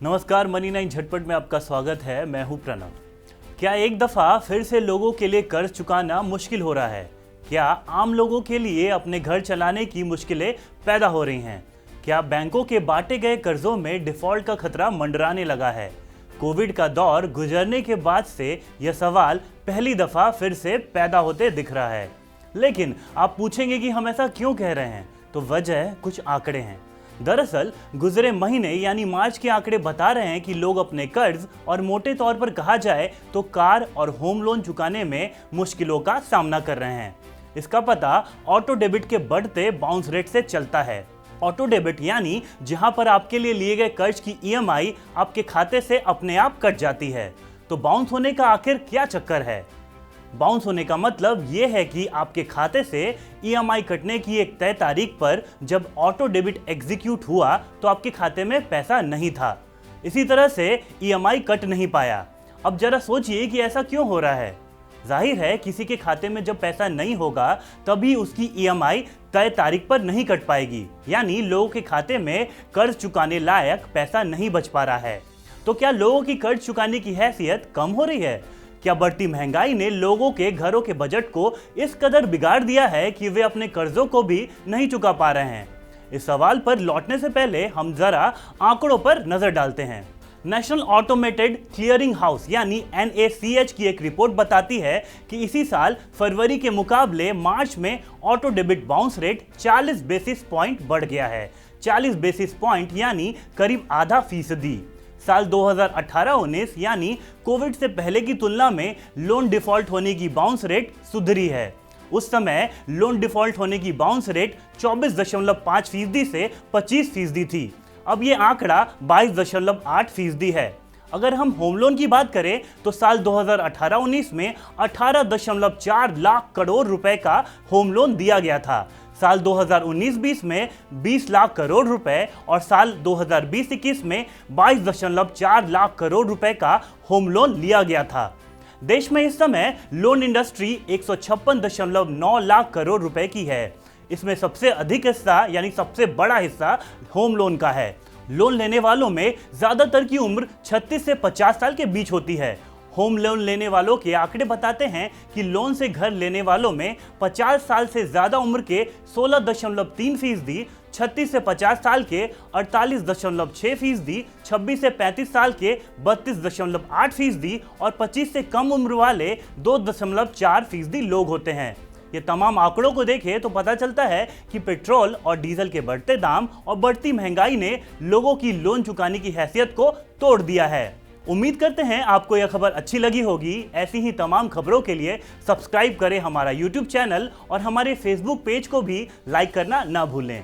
नमस्कार, मनी 9 झटपट में आपका स्वागत है। मैं हूं प्रणव। क्या एक दफा फिर से लोगों के लिए कर्ज चुकाना मुश्किल हो रहा है? क्या आम लोगों के लिए अपने घर चलाने की मुश्किलें पैदा हो रही हैं? क्या बैंकों के बांटे गए कर्जों में डिफॉल्ट का खतरा मंडराने लगा है? कोविड का दौर गुजरने के बाद से यह सवाल पहली दफा फिर से पैदा होते दिख रहा है। लेकिन आप पूछेंगे कि हम ऐसा क्यों कह रहे हैं? तो वजह कुछ आंकड़े हैं। दरअसल गुजरे महीने यानी मार्च के आंकड़े बता रहे हैं कि लोग अपने कर्ज और मोटे तौर पर कहा जाए तो कार और होम लोन चुकाने में मुश्किलों का सामना कर रहे हैं। इसका पता ऑटो डेबिट के बढ़ते बाउंस रेट से चलता है। ऑटो डेबिट यानी जहां पर आपके लिए गए कर्ज की ईएमआई आपके खाते से अपने आप कट जाती है। तो बाउंस होने का आखिर क्या चक्कर है? बाउंस होने का मतलब यह है कि आपके खाते से ईएमआई कटने की एक तय तारीख पर जब ऑटो डेबिट एग्जीक्यूट हुआ तो आपके खाते में पैसा नहीं था। इसी तरह से ईएमआई कट नहीं पाया। अब जरा सोचिए कि ऐसा क्यों हो रहा है। जाहिर है किसी के खाते में जब पैसा नहीं होगा तभी उसकी ईएमआई तय तारीख पर नहीं कट पाएगी, यानी लोगों के खाते में कर्ज चुकाने लायक पैसा नहीं बच पा रहा है। तो क्या लोगों की कर्ज चुकाने की हैसियत कम हो रही है? क्या बढ़ती महंगाई ने लोगों के घरों के बजट को इस कदर बिगाड़ दिया है कि वे अपने कर्जों को भी नहीं चुका पा रहे हैं? इस सवाल पर लौटने से पहले हम जरा आंकड़ों पर नजर डालते हैं। नेशनल ऑटोमेटेड क्लियरिंग हाउस यानी NACH की एक रिपोर्ट बताती है कि इसी साल फरवरी के मुकाबले मार्च में auto debit bounce rate 40 basis point बढ़ गया है। 40 बेसिस पॉइंट यानी करीब आधा फीसदी। साल 2018-19 यानी कोविड से पहले की तुलना में लोन डिफॉल्ट होने की बाउंस रेट सुधरी है। उस समय लोन डिफॉल्ट होने की बाउंस रेट 24.5% से 25% थी। अब ये आंकड़ा 22.8% है। अगर हम होम लोन की बात करें तो साल 2018-19 में 18.4 लाख करोड़ रुपए का होम लोन दिया गया था। साल 2019-20 में 20 लाख करोड़ रुपए और साल 2020-21 में 22.4 लाख करोड़ रुपए का होम लोन लिया गया था। देश में इस समय लोन इंडस्ट्री 156.9 लाख करोड़ रुपए की है। इसमें सबसे अधिक हिस्सा यानी सबसे बड़ा हिस्सा होम लोन का है। लोन लेने वालों में ज्यादातर की उम्र 36 से 50 साल के बीच होती है। होम लोन लेने वालों के आंकड़े बताते हैं कि लोन से घर लेने वालों में 50 साल से ज्यादा उम्र के 16.3%, 36 से 50 साल के 48.6%, 26 से 35 साल के 32.8% और 25 से कम उम्र वाले 2.4% लोग होते हैं। ये तमाम आंकड़ों को देखें तो पता चलता है कि पेट्रोल और डीजल के बढ़ते दाम और बढ़ती महंगाई ने लोगों की लोन चुकाने की हैसियत को तोड़ दिया है। उम्मीद करते हैं आपको यह खबर अच्छी लगी होगी। ऐसी ही तमाम खबरों के लिए सब्सक्राइब करें हमारा YouTube चैनल और हमारे Facebook पेज को भी लाइक करना ना भूलें।